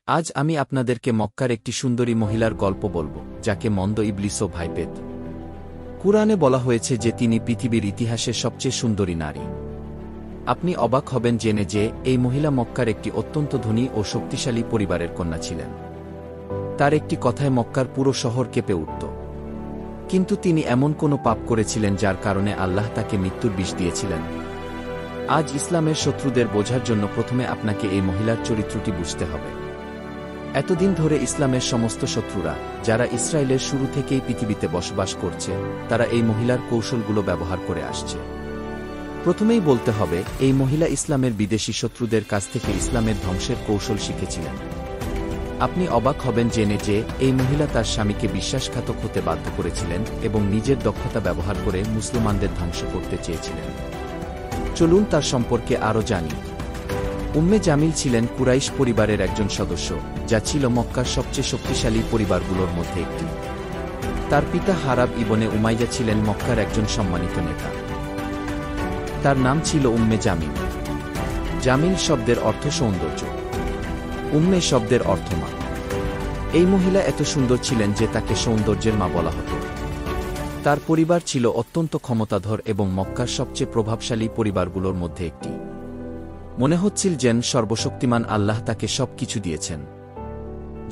আজ আমি আপনাদেরকে মক্কার একটি সুন্দরী মহিলার গল্প বলবো, যাকে মন্দ ইবলিসও ভয় পেত। কুরআনে বলা হয়েছে যে তিনি পৃথিবীর ইতিহাসের সবচেয়ে সুন্দরী নারী। আপনি অবাক হবেন জেনে যে এই মহিলা মক্কার একটি অত্যন্ত ধনী ও শক্তিশালী পরিবারের কন্যা ছিলেন। তার একটি কথায় মক্কার পুরো শহর কেঁপে উঠত। কিন্তু তিনি এমন কোনো পাপ করেছিলেন যার কারণে আল্লাহ তাকে মৃত্যুর বিষ দিয়েছিলেন। আজ ইসলামের শত্রুদের বোঝার জন্য প্রথমে আপনাকে এই মহিলার চরিত্রটি বুঝতে হবে। এতদিন ধরে ইসলামের সমস্ত শত্রুরা, যারা ইসরায়েলের শুরু থেকেই পৃথিবীতে বসবাস করছে, তারা এই মহিলার কৌশলগুলো ব্যবহার করে আসছে। প্রথমেই বলতে হবে, এই মহিলা ইসলামের বিদেশি শত্রুদের কাছ থেকে ইসলামের ধ্বংসের কৌশল শিখেছিলেন। আপনি অবাক হবেন জেনে যে এই মহিলা তার স্বামীকে বিশ্বাসঘাতক হতে বাধ্য করেছিলেন এবং নিজের দক্ষতা ব্যবহার করে মুসলমানদের ধ্বংস করতে চেয়েছিলেন। চলুন তার সম্পর্কে আরও জানি। উম্মে জামিল ছিলেন কুরাইশ পরিবারের একজন সদস্য, যা ছিল মক্কার সবচেয়ে শক্তিশালী পরিবারগুলোর মধ্যে একটি। তার পিতা হারাব ইবনে উমাইয়া ছিলেন মক্কার একজন সম্মানিত নেতা। তার নাম ছিল উম্মে জামিল। জামিল শব্দের অর্থ সৌন্দর্য, উম্মে শব্দের অর্থ মা। এই মহিলা এত সুন্দর ছিলেন যে তাকে সৌন্দর্যের মা বলা হতো। তার পরিবার ছিল অত্যন্ত ক্ষমতাধর এবং মক্কার সবচেয়ে প্রভাবশালী পরিবারগুলোর মধ্যে একটি। মনে হচ্ছিল যেন সর্বশক্তিমান আল্লাহ তাকে সব কিছু দিয়েছেন।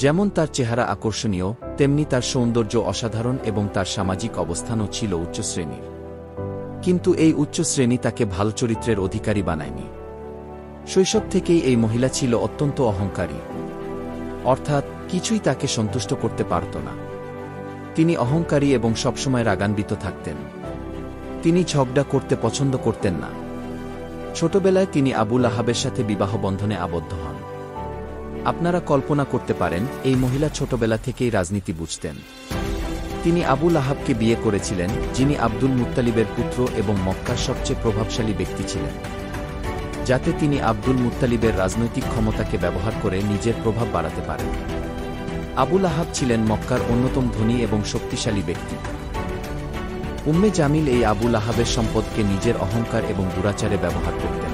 যেমন তার চেহারা আকর্ষণীয়, তেমনি তার সৌন্দর্য অসাধারণ এবং তার সামাজিক অবস্থানও ছিল উচ্চ শ্রেণীর। কিন্তু এই উচ্চ শ্রেণী তাকে ভালো চরিত্রের অধিকারী বানায়নি। শৈশব থেকেই এই মহিলা ছিল অত্যন্ত অহংকারী, অর্থাৎ কিছুই তাকে সন্তুষ্ট করতে পারত না। তিনি অহংকারী এবং সবসময় রাগান্বিত থাকতেন। তিনি ঝগড়া করতে পছন্দ করতেন না। ছোটবেলায় তিনি আবু লাহাবের সাথে বিবাহ বন্ধনে আবদ্ধ হন। আপনারা কল্পনা করতে পারেন, এই মহিলা ছোটবেলা থেকেই রাজনীতি বুঝতেন। তিনি আবু লাহাবকে বিয়ে করেছিলেন, যিনি আব্দুল মুত্তালিবের পুত্র এবং মক্কার সবচেয়ে প্রভাবশালী ব্যক্তি ছিলেন, যাতে তিনি আব্দুল মুত্তালিবের রাজনৈতিক ক্ষমতাকে ব্যবহার করে নিজের প্রভাব বাড়াতে পারেন। আবু লাহাব ছিলেন মক্কার অন্যতম ধনী এবং শক্তিশালী ব্যক্তি। উম্মে জামিল এই আবু লাহাবের সম্পদকে নিজের অহংকার এবং দুরাচারে ব্যবহার করতেন।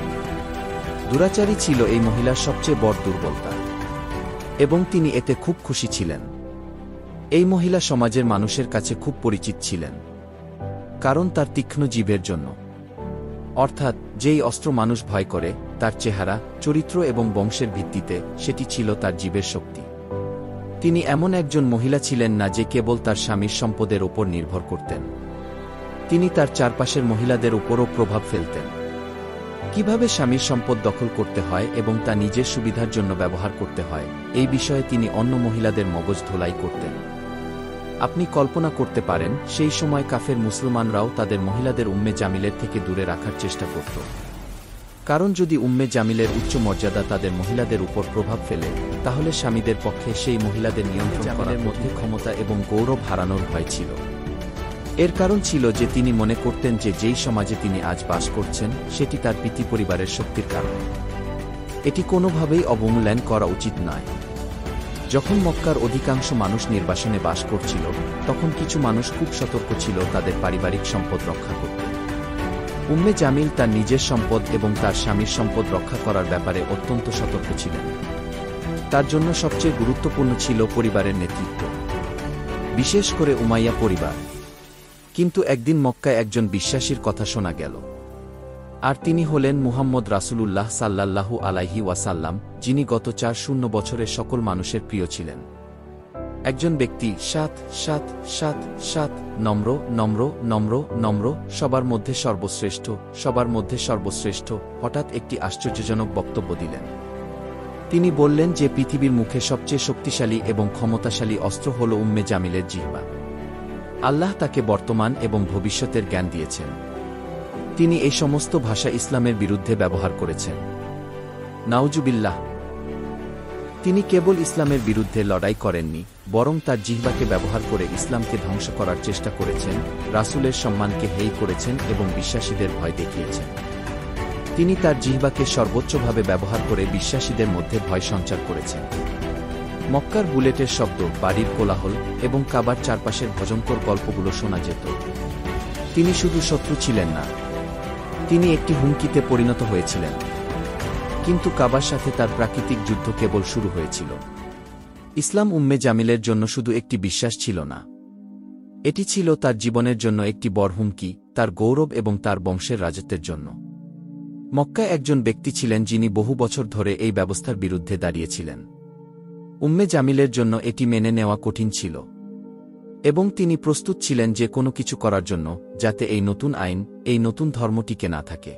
দুরাচারী ছিল এই মহিলার সবচেয়ে বড় দুর্বলতা, এবং তিনি এতে খুব খুশি ছিলেন। এই মহিলা সমাজের মানুষের কাছে খুব পরিচিত ছিলেন, কারণ তার তীক্ষ্ণ জিভের জন্য। অর্থাৎ যেই অস্ত্র মানুষ ভয় করে, তার চেহারা, চরিত্র এবং বংশের ভিত্তিতে, সেটি ছিল তার জিভের শক্তি। তিনি এমন একজন মহিলা ছিলেন না যে কেবল তার স্বামীর সম্পদের ওপর নির্ভর করতেন। তিনি তার চারপাশের মহিলাদের উপরও প্রভাব ফেলতেন। কিভাবে স্বামীর সম্পদ দখল করতে হয় এবং তা নিজের সুবিধার জন্য ব্যবহার করতে হয়, এই বিষয়ে তিনি অন্য মহিলাদের মগজ ধোলাই করতেন। আপনি কল্পনা করতে পারেন, সেই সময় কাফের মুসলমানরাও তাদের মহিলাদের উম্মে জামিলের থেকে দূরে রাখার চেষ্টা করত। কারণ যদি উম্মে জামিলের উচ্চ মর্যাদা তাদের মহিলাদের উপর প্রভাব ফেলে, তাহলে স্বামীদের পক্ষে সেই মহিলাদের নিয়ন্ত্রণ করার মধ্যে ক্ষমতা এবং গৌরব হারানোর ভয় ছিল। এর কারণ ছিল যে তিনি মনে করতেন যে যেই সমাজে তিনি আজ বাস করছেন, সেটি তার পিতৃ পরিবারের শক্তির কারণে। এটি কোনোভাবেই অবমূল্যায়ন করা উচিত নয়। যখন মক্কার অধিকাংশ মানুষ নির্বাসনে বাস করছিল, তখন কিছু মানুষ খুব সতর্ক ছিল তাদের পারিবারিক সম্পদ রক্ষা করতে। উম্মে জামিল তার নিজের সম্পদ এবং তার স্বামীর সম্পদ রক্ষা করার ব্যাপারে অত্যন্ত সতর্ক ছিলেন। তার জন্য সবচেয়ে গুরুত্বপূর্ণ ছিল পরিবারের নেতৃত্ব, বিশেষ করে উমাইয়া পরিবার। কিন্তু একদিন মক্কায় একজন বিশ্বাসীর কথা শোনা গেল, আর তিনি হলেন মুহাম্মদ রাসূলুল্লাহ সাল্লাল্লাহু আলাইহি ওয়াসাল্লাম, যিনি গত ৪০ বছরে সকল মানুষের প্রিয় ছিলেন। একজন ব্যক্তি নম্র নম্র নম্র নম্র সবার মধ্যে সর্বশ্রেষ্ঠ, সবার মধ্যে সর্বশ্রেষ্ঠ, হঠাৎ একটি আশ্চর্যজনক বক্তব্য দিলেন। তিনি বললেন যে পৃথিবীর মুখে সবচেয়ে শক্তিশালী এবং ক্ষমতাশালী অস্ত্র হল উম্মে জামিলের জিহ্বা। আল্লাহ তাকে বর্তমান এবং ভবিষ্যতের জ্ঞান দিয়েছেন। তিনি এই সমস্ত ভাষা ইসলামের বিরুদ্ধে ব্যবহার করেছেন। নাউজুবিল্লাহ। তিনি কেবল ইসলামের বিরুদ্ধে লড়াই করেননি, বরং তার জিহ্বাকে ব্যবহার করে ইসলামকে ধ্বংস করার চেষ্টা করেছেন, রাসূলের সম্মানকে হেয় করেছেন এবং বিশ্বাসীদের ভয় দেখিয়েছেন। তিনি তার জিহ্বাকে সর্বোচ্চভাবে ব্যবহার করে বিশ্বাসীদের মধ্যে ভয় সঞ্চার করেছেন। মক্কার বুলেটের শব্দ, বাড়ির কোলাহল এবং কাবার চারপাশের ভয়ঙ্কর গল্পগুলো শোনা যেত। তিনি শুধু শত্রু ছিলেন না, তিনি একটি হুমকিতে পরিণত হয়েছিলেন। কিন্তু কাবার সাথে তার প্রাকৃতিক যুদ্ধ কেবল শুরু হয়েছিল। ইসলাম উম্মে জামিলের জন্য শুধু একটি বিশ্বাস ছিল না, এটি ছিল তার জীবনের জন্য একটি বড় হুমকি, তার গৌরব এবং তার বংশের রাজত্বের জন্য। মক্কায় একজন ব্যক্তি ছিলেন যিনি বহু বছর ধরে এই ব্যবস্থার বিরুদ্ধে দাঁড়িয়েছিলেন। উম্মে জামিলের জন্য এটি মেনে নেওয়া কঠিন ছিল, এবং তিনি প্রস্তুত ছিলেন যে কোনো কিছু করার জন্য যাতে এই নতুন আইন, এই নতুন ধর্ম টিকে না থাকে।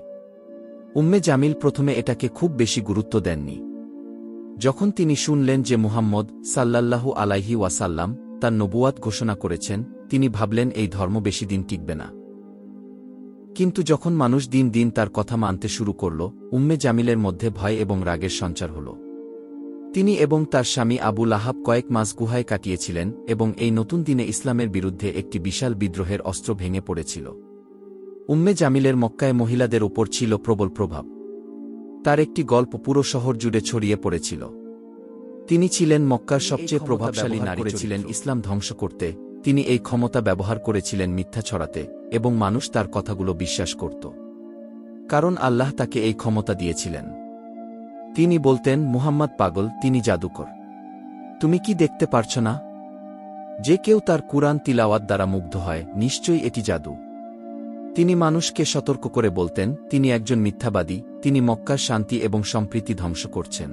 উম্মে জামিল প্রথমে এটাকে খুব বেশি গুরুত্ব দেননি। যখন তিনি শুনলেন যে মুহাম্মদ সাল্লাল্লাহু আলাইহি ওয়াসাল্লাম তার নবুয়াত ঘোষণা করেছেন, তিনি ভাবলেন এই ধর্ম বেশি দিন টিকবে না। কিন্তু যখন মানুষ দিন দিন তার কথা মানতে শুরু করল, উম্মে জামিলের মধ্যে ভয় এবং রাগের সঞ্চার হল। তিনি এবং তার স্বামী আবু লাহাব কয়েক মাস গুহায় কাটিয়েছিলেন এবং এই নতুন দিনে ইসলামের বিরুদ্ধে একটি বিশাল বিদ্রোহের অস্ত্র ভেঙে পড়েছিল। উম্মে জামিলের মক্কায় মহিলাদের ওপর ছিল প্রবল প্রভাব। তার একটি গল্প পুরো শহর জুড়ে ছড়িয়ে পড়েছিল। তিনি ছিলেন মক্কার সবচেয়ে প্রভাবশালী নারী, ছিলেন ইসলাম ধ্বংস করতে। তিনি এই ক্ষমতা ব্যবহার করেছিলেন মিথ্যা ছড়াতে, এবং মানুষ তার কথাগুলো বিশ্বাস করত, কারণ আল্লাহ তাকে এই ক্ষমতা দিয়েছিলেন। তিনি বলতেন, মুহাম্মদ পাগল, তিনি জাদুকর। তুমি কি দেখতে পারছ না? যে কেউ তার কুরআন তিলাওয়াত দ্বারা মুগ্ধ হয়, নিশ্চয়ই এটি জাদু। তিনি মানুষকে সতর্ক করে বলতেন, তিনি একজন মিথ্যাবাদী, তিনি মক্কার শান্তি এবং সম্প্রীতি ধ্বংস করছেন।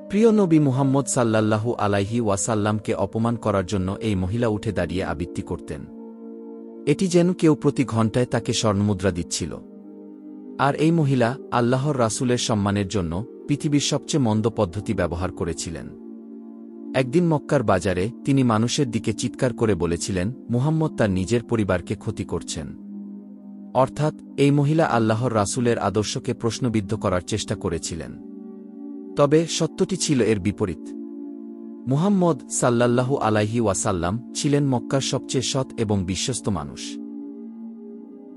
প্রিয় নবী মুহাম্মদ সাল্লাল্লাহু আলাইহি ওয়াসাল্লামকে অপমান করার জন্য এই মহিলা উঠে দাঁড়িয়ে আবৃত্তি করতেন। এটি যেন কেউ প্রতি ঘণ্টায় তাকে স্বর্ণমুদ্রা দিচ্ছিল। আর এই মহিলা আল্লাহর রাসূলের সম্মানের জন্য পৃথিবীর সবচেয়ে মন্দ পদ্ধতি ব্যবহার করেছিলেন। একদিন মক্কার বাজারে তিনি মানুষের দিকে চিৎকার করে বলেছিলেন, মুহাম্মদ তার নিজের পরিবারকে ক্ষতি করছেন। অর্থাৎ এই মহিলা আল্লাহর রাসূলের আদর্শকে প্রশ্নবিদ্ধ করার চেষ্টা করেছিলেন। তবে সত্যটি ছিল এর বিপরীত। মুহাম্মদ সাল্লাল্লাহু আলাইহি ওয়াসাল্লাম ছিলেন মক্কার সবচেয়ে সৎ এবং বিশ্বস্ত মানুষ।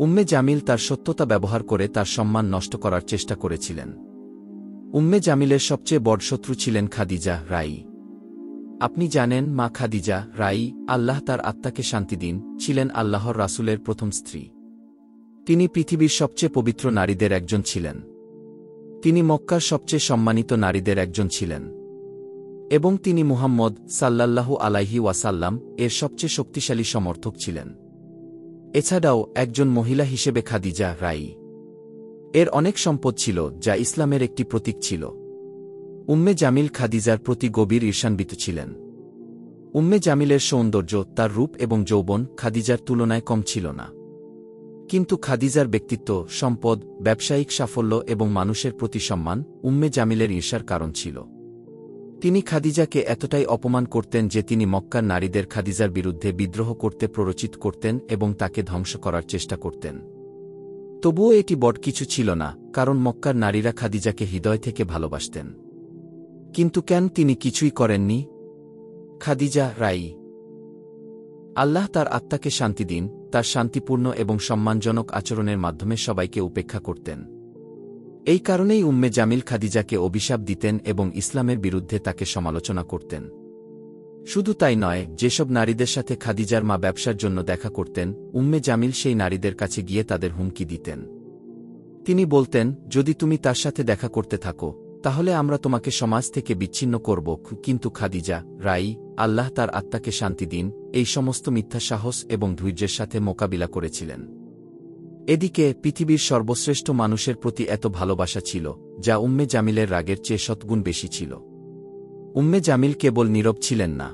উম্মে জামিল তার সত্যতা ব্যবহার করে তার সম্মান নষ্ট করার চেষ্টা করেছিলেন। উম্মে জামিলের সবচেয়ে বড় শত্রু ছিলেন খাদিজা রাই। আপনি জানেন, মা খাদিজা রাই, আল্লাহ তার আত্মাকে শান্তি দিন, ছিলেন আল্লাহর রাসূলের প্রথম স্ত্রী। তিনি পৃথিবীর সবচেয়ে পবিত্র নারীদের একজন ছিলেন। তিনি মক্কার সবচেয়ে সম্মানিত নারীদের একজন ছিলেন, এবং তিনি মুহাম্মদ সাল্লাল্লাহু আলাইহি ওয়াসাল্লাম এর সবচেয়ে শক্তিশালী সমর্থক ছিলেন। এছাড়াও একজন মহিলা হিসেবে খাদিজা রাই এর অনেক সম্পদ ছিল, যা ইসলামের একটি প্রতীক ছিল। উম্মে জামিল খাদিজার প্রতি গভীর ঈর্ষান্বিত ছিলেন। উম্মে জামিলের সৌন্দর্য, তার রূপ এবং যৌবন খাদিজার তুলনায় কম ছিল না। কিন্তু খাদিজার ব্যক্তিত্ব, সম্পদ, ব্যবসায়িক সাফল্য এবং মানুষের প্রতি সম্মান উম্মে জামিলের ঈর্ষার কারণ ছিল। তিনি খাদিজাকে এতটাই অপমান করতেন যে তিনি মক্কার নারীদের খাদিজার বিরুদ্ধে বিদ্রোহ করতে প্ররোচিত করতেন এবং তাকে ধ্বংস করার চেষ্টা করতেন। তবুও এটি বড় কিছু ছিল না, কারণ মক্কার নারীরা খাদিজাকে হৃদয় থেকে ভালোবাসতেন। কিন্তু কেন তিনি কিছুই করেননি? খাদিজা রাই, আল্লাহ তার আত্মাকে শান্তি দিন, তার শান্তিপূর্ণ এবং সম্মানজনক আচরণের মাধ্যমে সবাইকে উপেক্ষা করতেন। এই কারণেই উম্মে জামিল খাদিজাকে অভিশাপ দিতেন এবং ইসলামের বিরুদ্ধে তাকে সমালোচনা করতেন। শুধু তাই নয়, যেসব নারীদের সাথে খাদিজার মা ব্যবসার জন্য দেখা করতেন, উম্মে জামিল সেই নারীদের কাছে গিয়ে তাদের হুমকি দিতেন। তিনি বলতেন, যদি তুমি তার সাথে দেখা করতে থাকো, তাহলে আমরা তোমাকে সমাজ থেকে বিচ্ছিন্ন করব। কিন্তু খাদিজা রাই, আল্লাহ তার আত্মাকে শান্তি দিন, এই সমস্ত মিথ্যা সাহস এবং ধৈর্যের সাথে মোকাবিলা করেছিলেন। এদিকে পৃথিবীর সর্বশ্রেষ্ঠ মানুষের প্রতি এত ভালোবাসা ছিল, যা উম্মে জামিলের রাগের চেয়ে শতগুণ বেশি ছিল। উম্মে জামিল কেবল নীরব ছিলেন না,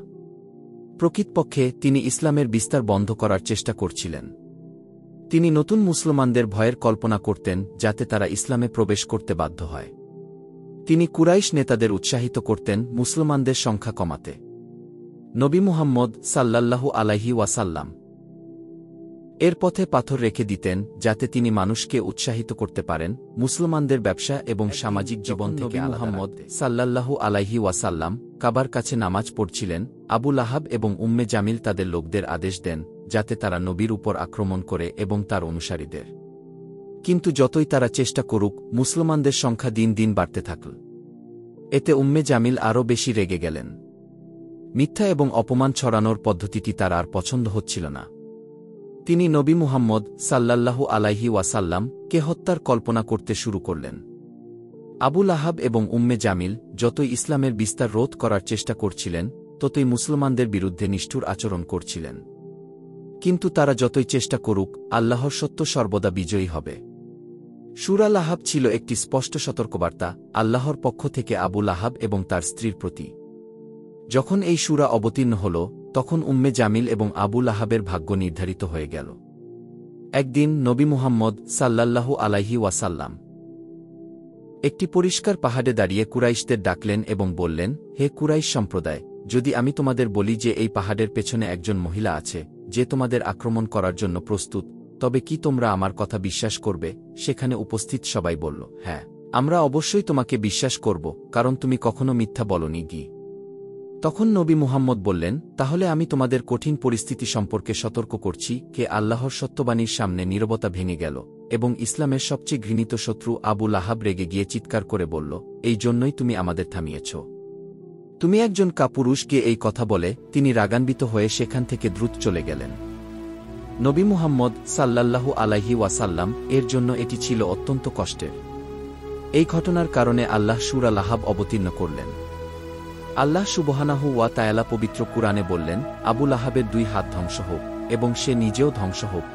প্রকৃতপক্ষে তিনি ইসলামের বিস্তার বন্ধ করার চেষ্টা করছিলেন। তিনি নতুন মুসলমানদের ভয়ের কল্পনা করতেন, যাতে তারা ইসলামে প্রবেশ করতে বাধ্য হয়। তিনি কুরাইশ নেতাদের উৎসাহিত করতেন মুসলমানদের সংখ্যা কমাতে। নবী মুহাম্মদ সাল্লাল্লাহু আলাইহি ওয়াসাল্লাম এর পথে পাথর রেখে দিতেন, যাতে তিনি মানুষকে উৎসাহিত করতে পারেন মুসলমানদের ব্যবসা এবং সামাজিক জীবন থেকে। মুহাম্মদ সাল্লাল্লাহু আলাইহি ওয়াসাল্লাম কাবার কাছে নামাজ পড়ছিলেন। আবু লাহাব এবং উম্মে জামিল তাদের লোকদের আদেশ দেন, যাতে তারা নবীর উপর আক্রমণ করে এবং তার অনুসারীদের। কিন্তু যতই তারা চেষ্টা করুক, মুসলমানদের সংখ্যা দিন দিন বাড়তে থাকল। এতে উম্মে জামিল আরও বেশি রেগে গেলেন। মিথ্যা এবং অপমান ছড়ানোর পদ্ধতিটি তার আর পছন্দ হচ্ছিল না। তিনি নবী মুহাম্মদ সাল্লাল্লাহু আলাইহি ওয়াসাল্লাম কে হত্যার কল্পনা করতে শুরু করলেন। আবু লাহাব এবং উম্মে জামিল যতই ইসলামের বিস্তার রোধ করার চেষ্টা করছিলেন ততই মুসলমানদের বিরুদ্ধে নিষ্ঠুর আচরণ করছিলেন। কিন্তু তারা যতই চেষ্টা করুক, আল্লাহর সত্য সর্বদা বিজয়ী হবে। সূরা লাহাব ছিল একটি স্পষ্ট সতর্কবার্তা আল্লাহর পক্ষ থেকে আবু লাহাব এবং তার স্ত্রীর প্রতি। যখন এই সূরা অবতীর্ণ হল, তখন উম্মে জামিল এবং আবু লাহাবের ভাগ্য নির্ধারিত হয়ে গেল। একদিন নবী মুহাম্মদ সাল্লাল্লাহু আলাইহি ওয়াসাল্লাম একটি পরিষ্কার পাহাড়ে দাঁড়িয়ে কুরাইশদের ডাকলেন এবং বললেন, হে কুরাইশ সম্প্রদায়, যদি আমি তোমাদের বলি যে এই পাহাড়ের পেছনে একজন মহিলা আছে যে তোমাদের আক্রমণ করার জন্য প্রস্তুত, তবে কি তোমরা আমার কথা বিশ্বাস করবে? সেখানে উপস্থিত সবাই বলল, হ্যাঁ, আমরা অবশ্যই তোমাকে বিশ্বাস করব, কারণ তুমি কখনো মিথ্যা বলনি গি। তখন নবী মুহাম্মদ বললেন, তাহলে আমি তোমাদের কঠিন পরিস্থিতি সম্পর্কে সতর্ক করছি। কে আল্লাহর সত্যবাণীর সামনে নীরবতা ভেঙে গেল এবং ইসলামের সবচেয়ে ঘৃণিত শত্রু আবু লাহাব রেগে গিয়ে চিৎকার করে বলল, এই জন্যই তুমি আমাদের থামিয়েছ। তুমি একজন কাপুরুষ। কে এই কথা বলে তিনি রাগান্বিত হয়ে সেখান থেকে দ্রুত চলে গেলেন। নবী মুহাম্মদ সাল্লাল্লাহু আলাইহি ওয়াসাল্লাম এর জন্য এটি ছিল অত্যন্ত কষ্টের। এই ঘটনার কারণে আল্লাহ সূরা লাহাব অবতীর্ণ করলেন। আল্লাহ সুবহানাহু ওয়া তাআলা পবিত্র কুরআনে বললেন, আবু লাহাবের 2 হাত ধ্বংস হোক এবং সে নিজেও ধ্বংস হোক।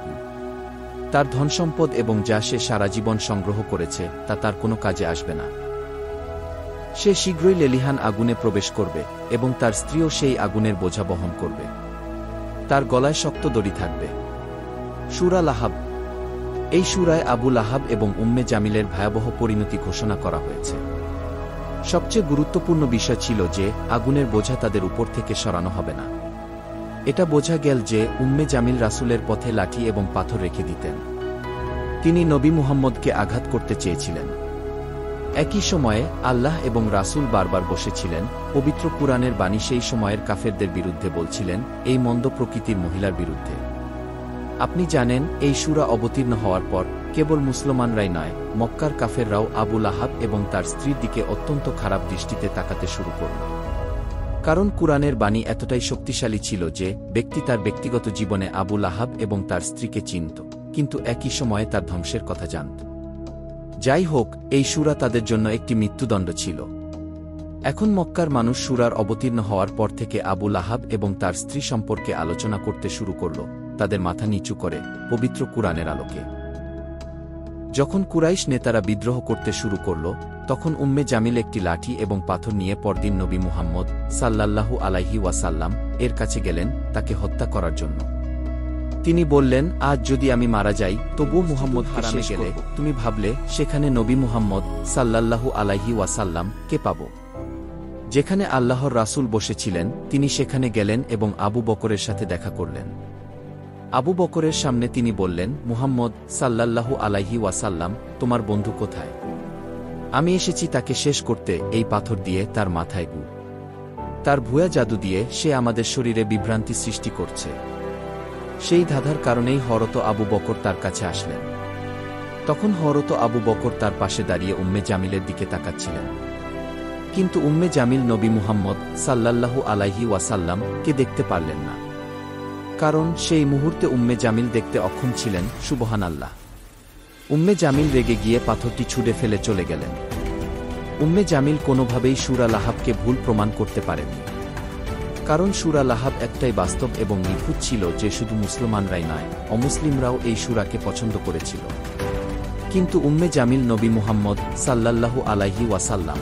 তার ধনসম্পদ এবং যা সে সারা জীবন সংগ্রহ করেছে তা তার কোনো কাজে আসবে না। সে শীঘ্রই লেলিহান আগুনে প্রবেশ করবে এবং তার স্ত্রীও সেই আগুনের বোঝা বহন করবে। তার গলায় শক্ত দড়ি থাকবে। সূরা লাহাব। এই সূরায় আবু লাহাব এবং উম্মে জামিলের ভয়াবহ পরিণতি ঘোষণা করা হয়েছে। সবচেয়ে গুরুত্বপূর্ণ বিষয় ছিল যে আগুনের বোঝা তাদের উপর থেকে সরানো হবে না। এটা বোঝা গেল যে উম্মে জামিল রাসূলের পথে লাঠি এবং পাথর রেখে দিতেন। তিনি নবী মুহাম্মদকে আঘাত করতে চেয়েছিলেন। একই সময়ে আল্লাহ এবং রাসূল বারবার বসেছিলেন। পবিত্র কুরআনের বাণী সেই সময়ের কাফেরদের বিরুদ্ধে বলছিলেন, এই মন্দ প্রকৃতির মহিলার বিরুদ্ধে। আপনি জানেন, এই সূরা অবতীর্ণ হওয়ার পর কেবল মুসলমানরাই নয়, মক্কার কাফেররাও আবু লাহাব এবং তার স্ত্রীর দিকে অত্যন্ত খারাপ দৃষ্টিতে তাকাতে শুরু করল। কারণ কুরআনের বাণী এতটাই শক্তিশালী ছিল যে ব্যক্তি তার ব্যক্তিগত জীবনে আবু লাহাব এবং তার স্ত্রীকে চিনত, কিন্তু একই সময়ে তার ধ্বংসের কথা জানত। যাই হোক, এই সূরা তাদের জন্য একটি মৃত্যুদণ্ড ছিল। এখন মক্কার মানুষ সূরার অবতীর্ণ হওয়ার পর থেকে আবু লাহাব এবং তার স্ত্রী সম্পর্কে আলোচনা করতে শুরু করল, তাদের মাথা নিচু করে পবিত্র কুরআনের আলোকে। যখন কুরাইশ নেতারা বিদ্রোহ করতে শুরু করল, তখন উম্মে জামিল একটি লাঠি এবং পাথর নিয়ে পরদিন নবী মুহাম্মদ সাল্লাল্লাহু আলাইহি ওয়াসাল্লাম এর কাছে গেলেন তাকে হত্যা করার জন্য। তিনি বললেন, আজ যদি আমি মারা যাই তবুও মুহাম্মদ হারামে গেলে তুমি ভাবলে সেখানে নবী মুহাম্মদ সাল্লাল্লাহু আলাইহি ওয়াসাল্লাম কে পাব? যেখানে আল্লাহর রাসূল বসেছিলেন তিনি সেখানে গেলেন এবং আবু বকরের সাথে দেখা করলেন। আবু বকরের সামনে তিনি বললেন, মুহাম্মদ সাল্লাল্লাহু আলাইহি ওয়াসাল্লাম, তোমার বন্ধু কোথায়? আমি এসেছি তাকে শেষ করতে, এই পাথর দিয়ে তার মাথায় গু। তার ভুয়া জাদু দিয়ে সে আমাদের শরীরে বিভ্রান্তি সৃষ্টি করছে। সেই ধাঁধার কারণেই হযরত আবু বকর তার কাছে আসলেন। তখন হযরত আবু বকর তার পাশে দাঁড়িয়ে উম্মে জামিলের দিকে তাকাচ্ছিলেন। কিন্তু উম্মে জামিল নবী মুহাম্মদ সাল্লাল্লাহু আলাইহি ওয়াসাল্লাম কে দেখতে পারলেন না, কারণ সেই মুহূর্তে উম্মে জামিল দেখতে অক্ষম ছিলেন। সুবহানাল্লাহ। উম্মে জামিল রেগে গিয়ে পাথরটি ছুঁড়ে ফেলে চলে গেলেন। উম্মে জামিল কোনোভাবেই সূরা লাহাবকে ভুল প্রমাণ করতে পারেননি, কারণ সূরা লাহাব একটাই বাস্তব এবং নিখুঁত ছিল যে শুধু মুসলমানরাই নয়, অমুসলিমরাও এই সূরাকে পছন্দ করেছিল। কিন্তু উম্মে জামিল নবী মুহাম্মদ সাল্লাল্লাহু আলাইহি ওয়াসাল্লাম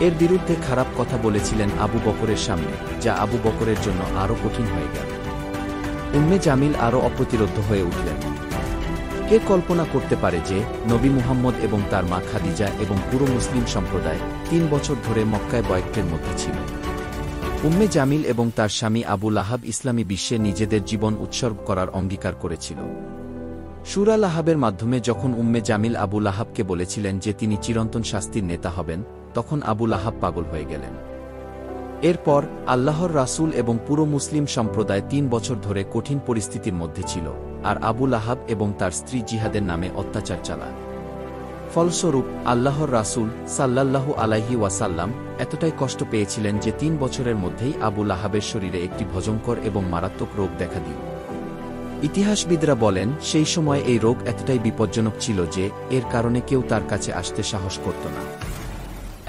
এর বিরুদ্ধে খারাপ কথা বলেছিলেন আবু বকরের সামনে, যা আবু বকরের জন্য আরও কঠিন হয়ে গেল। উম্মে জামিল আরও অপ্রতিরোধ্য হয়ে উঠলেন। কে কল্পনা করতে পারে যে নবী মুহাম্মদ এবং তার মা খাদিজা এবং পুরো মুসলিম সম্প্রদায় 3 বছর ধরে মক্কায় বয়কটের মধ্যে ছিল। উম্মে জামিল এবং তার স্বামী আবু লাহাব ইসলামী বিশ্বে নিজেদের জীবন উৎসর্গ করার অঙ্গীকার করেছিল। সূরা লাহাবের মাধ্যমে যখন উম্মে জামিল আবু লাহাবকে বলেছিলেন যে তিনি চিরন্তন শাস্তির নেতা হবেন, তখন আবু লাহাব পাগল হয়ে গেলেন। এরপর আল্লাহর রাসূল এবং পুরো মুসলিম সম্প্রদায় 3 বছর ধরে কঠিন পরিস্থিতির মধ্যে ছিল, আর আবু লাহাব এবং তার স্ত্রী জিহাদের নামে অত্যাচার চালায়। ফলস্বরূপ আল্লাহর রাসূল সাল্লাল্লাহু আলাইহি ওয়াসাল্লাম এতটাই কষ্ট পেয়েছিলেন যে 3 বছরের মধ্যেই আবু লাহাবের শরীরে একটি ভয়ঙ্কর এবং মারাত্মক রোগ দেখা দিল। ইতিহাসবিদরা বলেন সেই সময় এই রোগ এতটাই বিপজ্জনক ছিল যে এর কারণে কেউ তার কাছে আসতে সাহস করত না।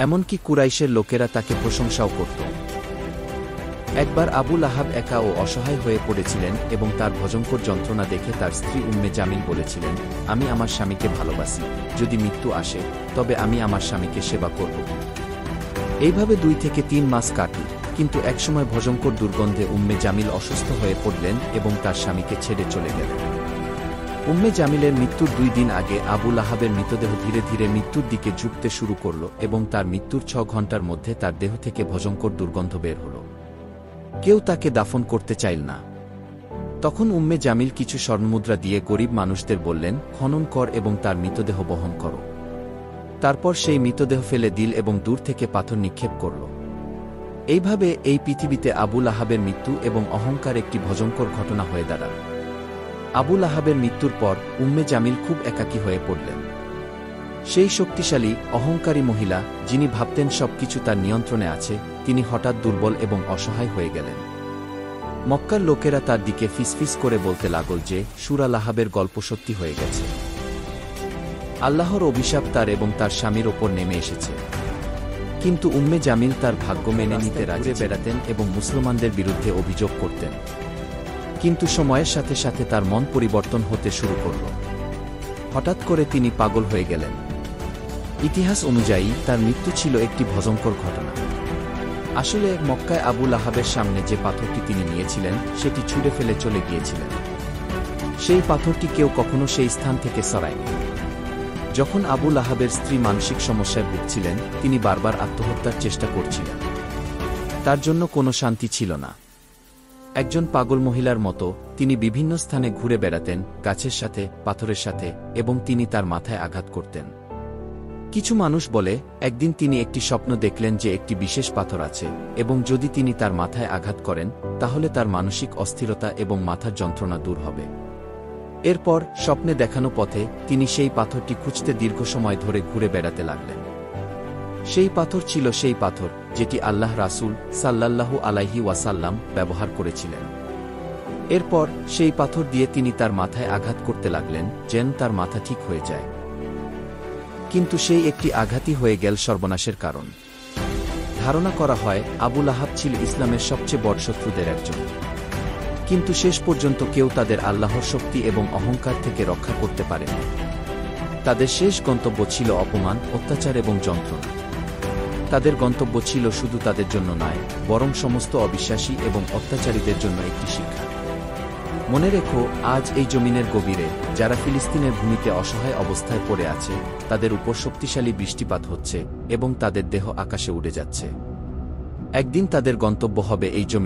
এমনকি কুরাইশের লোকেরা তাকে প্রশংসাও করত। একবার আবু লাহাব একা ও অসহায় হয়ে পড়েছিলেন এবং তার ভয়ঙ্কর যন্ত্রণা দেখে তার স্ত্রী উম্মে জামিল বলেছিলেন, আমি আমার স্বামীকে ভালোবাসি, যদি মৃত্যু আসে তবে আমি আমার স্বামীকে সেবা করব। এইভাবে 2 থেকে 3 মাস কাটল, কিন্তু একসময় ভয়ঙ্কর দুর্গন্ধে উম্মে জামিল অসুস্থ হয়ে পড়লেন এবং তার স্বামীকে ছেড়ে চলে গেলেন। উম্মে জামিলের মৃত্যুর 2 দিন আগে আবু লাহাবের মৃতদেহ ধীরে ধীরে মৃত্যুর দিকে ঝুঁকতে শুরু করল এবং তার মৃত্যুর 6 ঘণ্টার মধ্যে তার দেহ থেকে ভয়ঙ্কর দুর্গন্ধ বের হল। কেউ তাকে দাফন করতে চাইল না। তখন উম্মে জামিল কিছু স্বর্ণমুদ্রা দিয়ে গরিব মানুষদের বললেন, খনন কর এবং তার মৃতদেহ বহন করো। তারপর সেই মৃতদেহ ফেলে দিল এবং দূর থেকে পাথর নিক্ষেপ করল। এইভাবে এই পৃথিবীতে আবু লাহাবের মৃত্যু এবং অহংকার একটি ভয়ঙ্কর ঘটনা হয়ে দাঁড়াল। আবু লাহাবের মৃত্যুর পর উম্মে জামিল খুব একাকী হয়ে পড়লেন। সেই শক্তিশালী অহংকারী মহিলা, যিনি ভাবতেন সবকিছু তার নিয়ন্ত্রণে আছে, তিনি হঠাৎ দুর্বল এবং অসহায় হয়ে গেলেন। মক্কার লোকেরা তার দিকে ফিসফিস করে বলতে লাগল যে সূরা লাহাবের গল্প সত্যি হয়ে গেছে। আল্লাহর অভিশাপ তার এবং তার স্বামীর ওপর নেমে এসেছে। কিন্তু উম্মে জামিল তার ভাগ্য মেনে নিতে রাজি বেড়াতেন এবং মুসলমানদের বিরুদ্ধে অভিযোগ করতেন। কিন্তু সময়ের সাথে সাথে তার মন পরিবর্তন হতে শুরু করল। হঠাৎ করে তিনি পাগল হয়ে গেলেন। ইতিহাস অনুযায়ী তার মৃত্যু ছিল একটি ভয়ঙ্কর ঘটনা। আসলে মক্কায় আবু লাহাবের সামনে যে পাথরটি তিনি নিয়েছিলেন সেটি ছুঁড়ে ফেলে চলে গিয়েছিলেন। সেই পাথরটি কেউ কখনো সেই স্থান থেকে সরায়নি। যখন আবু লাহাবের স্ত্রী মানসিক সমস্যায় ভুগছিলেন, তিনি বারবার আত্মহত্যার চেষ্টা করছিলেন। তার জন্য কোনো শান্তি ছিল না। একজন পাগল মহিলার মতো তিনি বিভিন্ন স্থানে ঘুরে বেড়াতেন, গাছের সাথে, পাথরের সাথে, এবং তিনি তার মাথায় আঘাত করতেন। কিছু মানুষ বলে একদিন তিনি একটি স্বপ্ন দেখলেন যে একটি বিশেষ পাথর আছে এবং যদি তিনি তার মাথায় আঘাত করেন তাহলে তার মানসিক অস্থিরতা এবং মাথার যন্ত্রণা দূর হবে। এরপর স্বপ্নে দেখানো পথে তিনি সেই পাথরটি খুঁজতে দীর্ঘ সময় ধরে ঘুরে বেড়াতে লাগলেন। সেই পাথর ছিল সেই পাথর যেটি আল্লাহ রাসূল সাল্লাল্লাহু আলাইহি ওয়াসাল্লাম ব্যবহার করেছিলেন। এরপর সেই পাথর দিয়ে তিনি তার মাথায় আঘাত করতে লাগলেন যেন তার মাথা ঠিক হয়ে যায়। কিন্তু সেই একটি আঘাতই হয়ে গেল সর্বনাশের কারণ। ধারণা করা হয় আবু লাহাব ছিল ইসলামের সবচেয়ে বড় শত্রুদের একজন। কিন্তু শেষ পর্যন্ত কেউ তাদের আল্লাহর শক্তি এবং অহংকার থেকে রক্ষা করতে পারেনি। তাদের শেষ গন্তব্য ছিল অপমান, অত্যাচার এবং যন্ত্রণা। তাদের গন্তব্য ছিল শুধু তাদের জন্য নয়, বরং সমস্ত অবিশ্বাসী এবং অত্যাচারীদের জন্য একটি শিক্ষা। মনে রেখো, আজ এই জমিনের গভীরে যারা ফিলিস্তিনের ভূমিতে অসহায় অবস্থায় পড়ে আছে, তাদের উপর শক্তিশালী বৃষ্টিপাত হচ্ছে এবং তাদের দেহ আকাশে উড়ে যাচ্ছে। একদিন তাদের গন্তব্য হবে এই জমি।